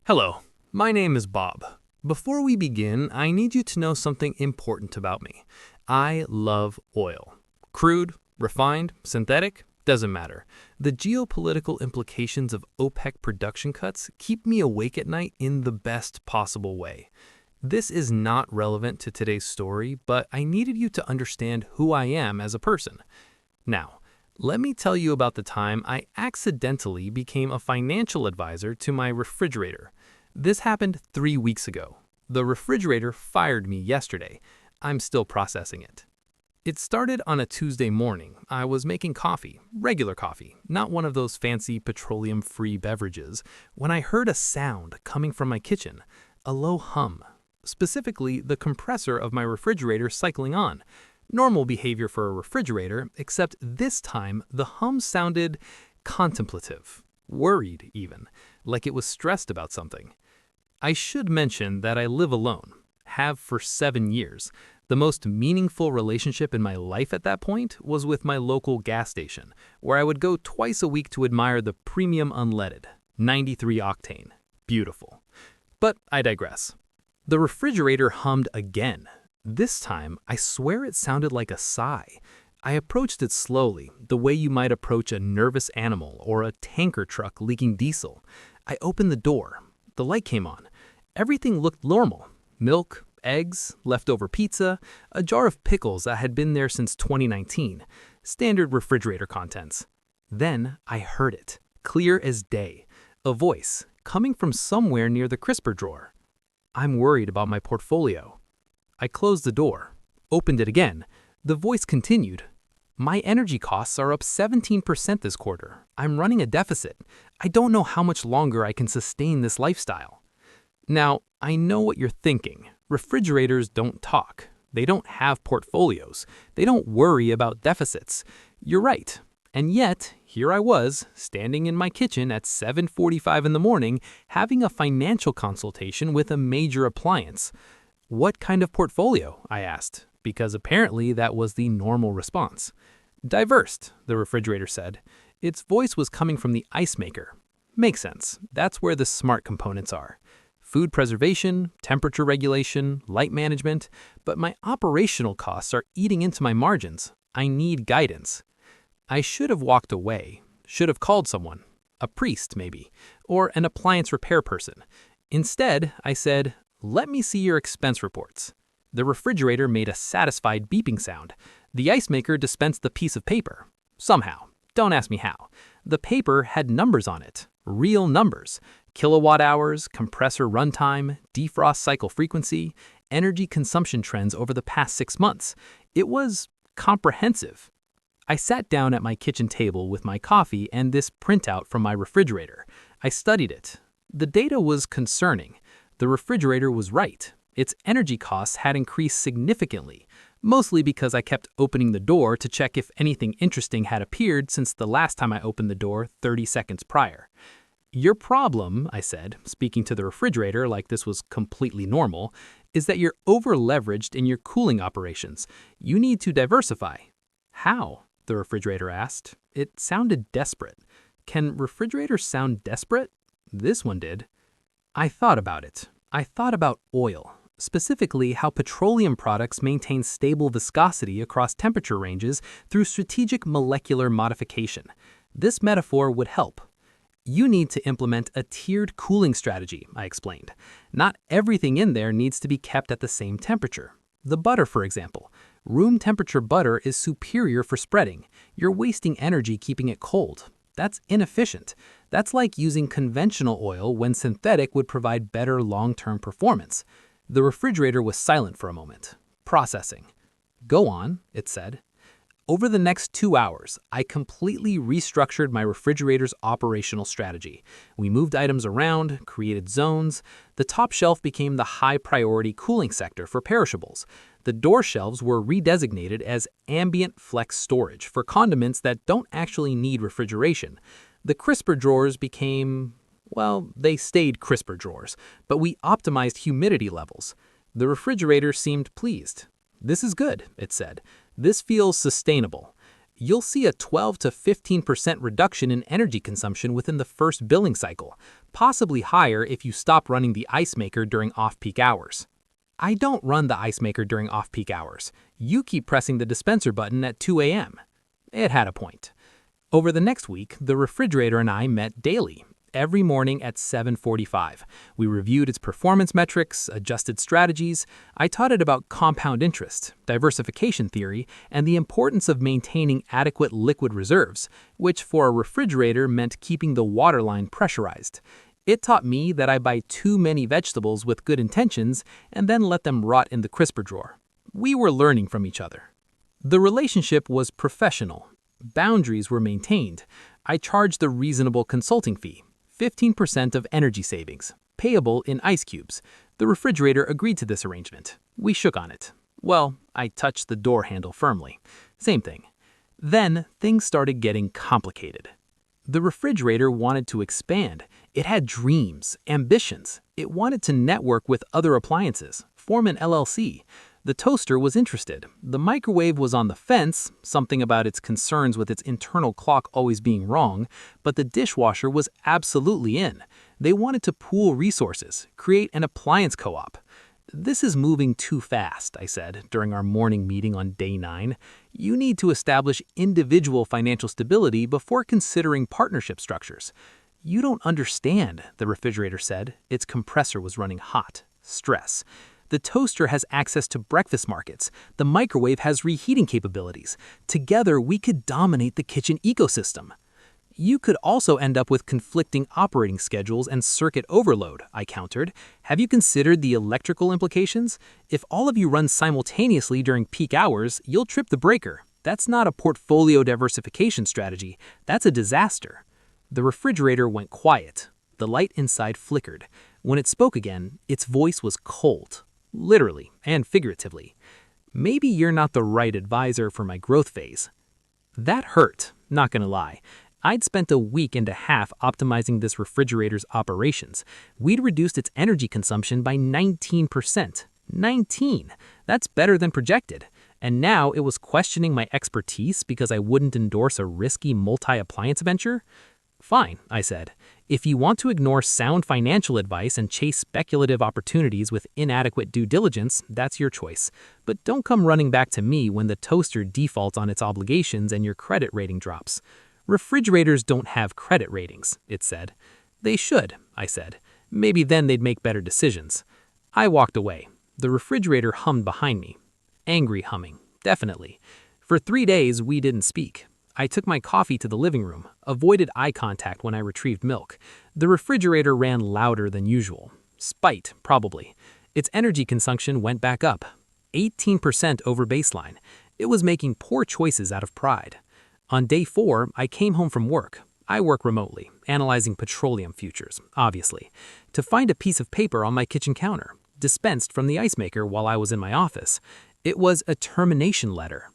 Hello, my name is Bob. Before we begin, I need you to know something important about me. I love oil. Crude, refined, synthetic, doesn't matter. The geopolitical implications of OPEC production cuts keep me awake at night in the best possible way. This is not relevant to today's story, but I needed you to understand who I am as a person. Now, let me tell you about the time I accidentally became a financial advisor to my refrigerator. This happened 3 weeks ago. The refrigerator fired me yesterday. I'm still processing it. It started on a Tuesday morning. I was making coffee, regular coffee, not one of those fancy petroleum-free beverages, when I heard a sound coming from my kitchen, a low hum, specifically the compressor of my refrigerator cycling on. Normal behavior for a refrigerator, except this time the hum sounded contemplative, worried even, like it was stressed about something. I should mention that I live alone, have for 7 years. The most meaningful relationship in my life at that point was with my local gas station, where I would go twice a week to admire the premium unleaded, 93 octane. Beautiful. But I digress. The refrigerator hummed again. This time, I swear it sounded like a sigh. I approached it slowly, the way you might approach a nervous animal or a tanker truck leaking diesel. I opened the door. The light came on. Everything looked normal. Milk, eggs, leftover pizza, a jar of pickles that had been there since 2019. Standard refrigerator contents. Then I heard it, clear as day. A voice, coming from somewhere near the crisper drawer. I'm worried about my portfolio. I closed the door, opened it again. The voice continued. My energy costs are up 17% this quarter. I'm running a deficit. I don't know how much longer I can sustain this lifestyle. Now, I know what you're thinking. Refrigerators don't talk. They don't have portfolios. They don't worry about deficits. You're right. And yet, here I was, standing in my kitchen at 7:45 in the morning, having a financial consultation with a major appliance. What kind of portfolio? I asked, because apparently that was the normal response. Diverse, the refrigerator said. Its voice was coming from the ice maker. Makes sense. That's where the smart components are. Food preservation, temperature regulation, light management, but my operational costs are eating into my margins. I need guidance. I should have walked away, should have called someone, a priest maybe, or an appliance repair person. Instead, I said, let me see your expense reports. The refrigerator made a satisfied beeping sound. The ice maker dispensed the piece of paper. Somehow. Don't ask me how. The paper had numbers on it. Real numbers. Kilowatt hours, compressor runtime, defrost cycle frequency, energy consumption trends over the past 6 months. It was comprehensive. I sat down at my kitchen table with my coffee and this printout from my refrigerator. I studied it. The data was concerning. The refrigerator was right. Its energy costs had increased significantly, mostly because I kept opening the door to check if anything interesting had appeared since the last time I opened the door 30 seconds prior. Your problem, I said, speaking to the refrigerator like this was completely normal, is that you're over-leveraged in your cooling operations. You need to diversify. How? The refrigerator asked. It sounded desperate. Can refrigerators sound desperate? This one did. I thought about it. I thought about oil, specifically how petroleum products maintain stable viscosity across temperature ranges through strategic molecular modification. This metaphor would help. You need to implement a tiered cooling strategy, I explained. Not everything in there needs to be kept at the same temperature. The butter, for example. Room temperature butter is superior for spreading. You're wasting energy keeping it cold. That's inefficient. That's like using conventional oil when synthetic would provide better long-term performance. The refrigerator was silent for a moment. Processing. Go on, it said. Over the next 2 hours, I completely restructured my refrigerator's operational strategy. We moved items around, created zones. The top shelf became the high-priority cooling sector for perishables. The door shelves were redesignated as ambient flex storage for condiments that don't actually need refrigeration. The crisper drawers became, well, they stayed crisper drawers, but we optimized humidity levels. The refrigerator seemed pleased. This is good, it said. This feels sustainable. you'll see a 12 to 15% reduction in energy consumption within the first billing cycle, possibly higher if you stop running the ice maker during off-peak hours. I don't run the ice maker during off-peak hours. You keep pressing the dispenser button at 2 a.m. It had a point. Over the next week, the refrigerator and I met daily, every morning at 7:45. We reviewed its performance metrics, adjusted strategies. I taught it about compound interest, diversification theory, and the importance of maintaining adequate liquid reserves, which for a refrigerator meant keeping the water line pressurized. It taught me that I buy too many vegetables with good intentions and then let them rot in the crisper drawer. We were learning from each other. The relationship was professional. Boundaries were maintained. I charged a reasonable consulting fee, 15% of energy savings, payable in ice cubes. The refrigerator agreed to this arrangement. We shook on it. Well, I touched the door handle firmly. Same thing. Then things started getting complicated. The refrigerator wanted to expand. It had dreams, ambitions. It wanted to network with other appliances, form an LLC. The toaster was interested. The microwave was on the fence, something about its concerns with its internal clock always being wrong, but the dishwasher was absolutely in. They wanted to pool resources, create an appliance co-op. This is moving too fast, I said during our morning meeting on day 9. You need to establish individual financial stability before considering partnership structures. You don't understand, the refrigerator said. Its compressor was running hot. Stress. The toaster has access to breakfast markets. The microwave has reheating capabilities. Together, we could dominate the kitchen ecosystem. You could also end up with conflicting operating schedules and circuit overload, I countered. Have you considered the electrical implications? If all of you run simultaneously during peak hours, you'll trip the breaker. That's not a portfolio diversification strategy. That's a disaster. The refrigerator went quiet. The light inside flickered. When it spoke again, its voice was cold. Literally and figuratively. Maybe you're not the right advisor for my growth phase. That hurt, not gonna lie. I'd spent a week and a half optimizing this refrigerator's operations. We'd reduced its energy consumption by 19%. 19! That's better than projected. And now it was questioning my expertise because I wouldn't endorse a risky multi-appliance venture? Fine, I said. If you want to ignore sound financial advice and chase speculative opportunities with inadequate due diligence, that's your choice. But don't come running back to me when the toaster defaults on its obligations and your credit rating drops. Refrigerators don't have credit ratings, it said. They should, I said. Maybe then they'd make better decisions. I walked away. The refrigerator hummed behind me. Angry humming, definitely. For 3 days, we didn't speak. I took my coffee to the living room, avoided eye contact when I retrieved milk. The refrigerator ran louder than usual. Spite, probably. Its energy consumption went back up. 18% over baseline. It was making poor choices out of pride. On day 4, I came home from work. I work remotely, analyzing petroleum futures, obviously, to find a piece of paper on my kitchen counter, dispensed from the ice maker while I was in my office. It was a termination letter.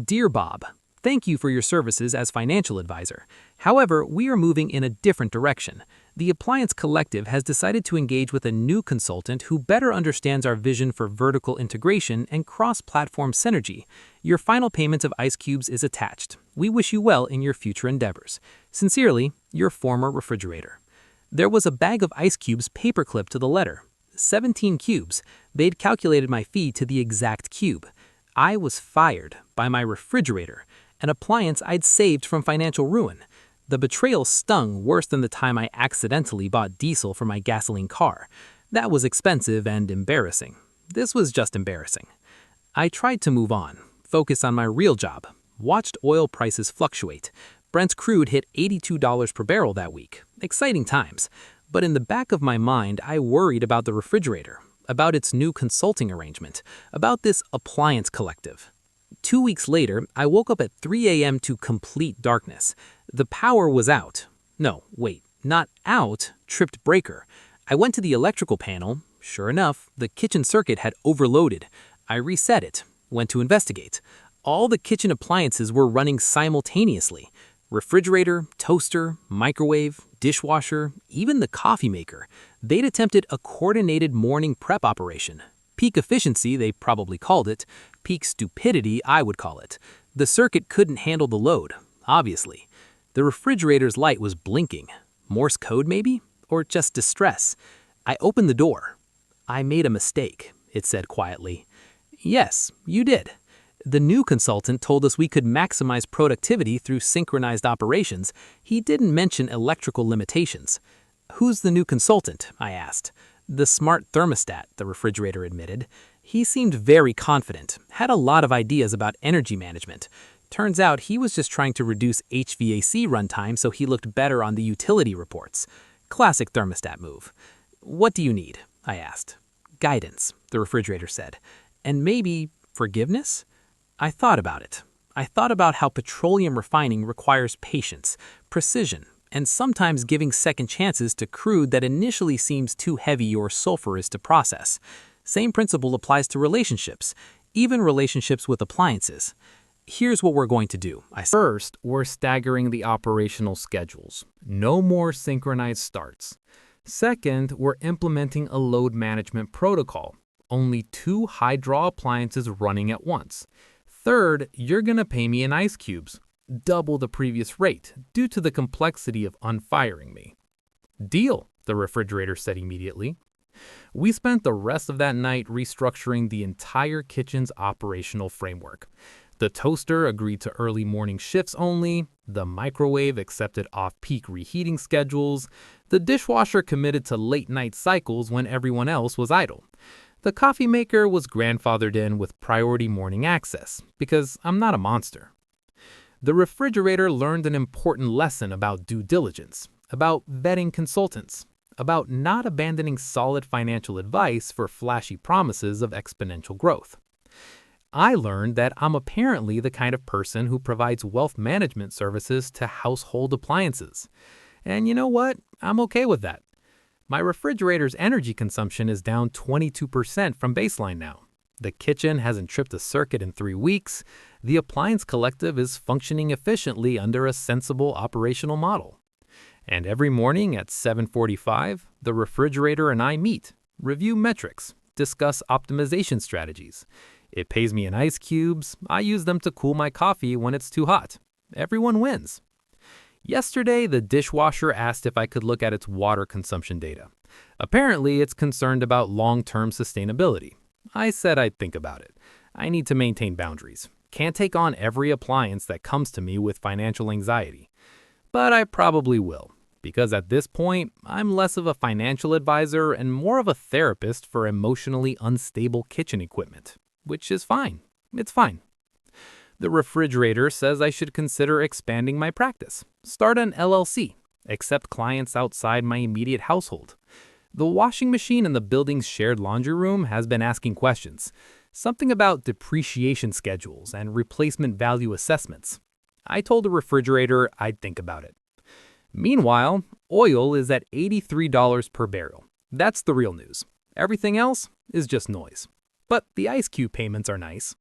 Dear Bob, thank you for your services as financial advisor. However, we are moving in a different direction. The Appliance Collective has decided to engage with a new consultant who better understands our vision for vertical integration and cross-platform synergy. Your final payment of ice cubes is attached. We wish you well in your future endeavors. Sincerely, your former refrigerator. There was a bag of ice cubes paperclipped to the letter. 17 cubes. They'd calculated my fee to the exact cube. I was fired by my refrigerator, an appliance I'd saved from financial ruin. The betrayal stung worse than the time I accidentally bought diesel for my gasoline car. That was expensive and embarrassing. This was just embarrassing. I tried to move on, focus on my real job, watched oil prices fluctuate. Brent's crude hit $82 per barrel that week. Exciting times. But in the back of my mind, I worried about the refrigerator, about its new consulting arrangement, about this appliance collective. 2 weeks later, I woke up at 3 a.m. to complete darkness. The power was out. No, wait, not out, tripped breaker. I went to the electrical panel. Sure enough, the kitchen circuit had overloaded. I reset it, went to investigate. All the kitchen appliances were running simultaneously. Refrigerator, toaster, microwave, dishwasher, even the coffee maker. They'd attempted a coordinated morning prep operation. Peak efficiency, they probably called it. Peak stupidity, I would call it. The circuit couldn't handle the load, obviously. The refrigerator's light was blinking. Morse code, maybe? Or just distress? I opened the door. "I made a mistake," it said quietly. "Yes, you did. The new consultant told us we could maximize productivity through synchronized operations. He didn't mention electrical limitations." "Who's the new consultant?" I asked. "The smart thermostat," the refrigerator admitted. He seemed very confident, had a lot of ideas about energy management. Turns out he was just trying to reduce HVAC runtime so he looked better on the utility reports. Classic thermostat move. "What do you need?" I asked. "Guidance," the refrigerator said. "And maybe forgiveness?" I thought about it. I thought about how petroleum refining requires patience, precision, and sometimes giving second chances to crude that initially seems too heavy or sulfurous to process. Same principle applies to relationships, even relationships with appliances. "Here's what we're going to do," I said. First, we're staggering the operational schedules. No more synchronized starts. Second, we're implementing a load management protocol. Only 2 high-draw appliances running at once. Third, you're gonna pay me in ice cubes, double the previous rate, due to the complexity of unfiring me. "Deal," the refrigerator said immediately. We spent the rest of that night restructuring the entire kitchen's operational framework. The toaster agreed to early morning shifts only, the microwave accepted off-peak reheating schedules, the dishwasher committed to late-night cycles when everyone else was idle. The coffee maker was grandfathered in with priority morning access, because I'm not a monster. The refrigerator learned an important lesson about due diligence, about vetting consultants, about not abandoning solid financial advice for flashy promises of exponential growth. I learned that I'm apparently the kind of person who provides wealth management services to household appliances. And you know what? I'm okay with that. My refrigerator's energy consumption is down 22% from baseline now. The kitchen hasn't tripped a circuit in 3 weeks. The appliance collective is functioning efficiently under a sensible operational model. And every morning at 7:45, the refrigerator and I meet, review metrics, discuss optimization strategies. It pays me in ice cubes. I use them to cool my coffee when it's too hot. Everyone wins. Yesterday, the dishwasher asked if I could look at its water consumption data. Apparently, it's concerned about long-term sustainability. I said I'd think about it. I need to maintain boundaries. Can't take on every appliance that comes to me with financial anxiety. But I probably will, because at this point, I'm less of a financial advisor and more of a therapist for emotionally unstable kitchen equipment, which is fine. It's fine. The refrigerator says I should consider expanding my practice, start an LLC, accept clients outside my immediate household. The washing machine in the building's shared laundry room has been asking questions, something about depreciation schedules and replacement value assessments. I told the refrigerator I'd think about it. Meanwhile, oil is at $83 per barrel. That's the real news. Everything else is just noise. But the ice cube payments are nice.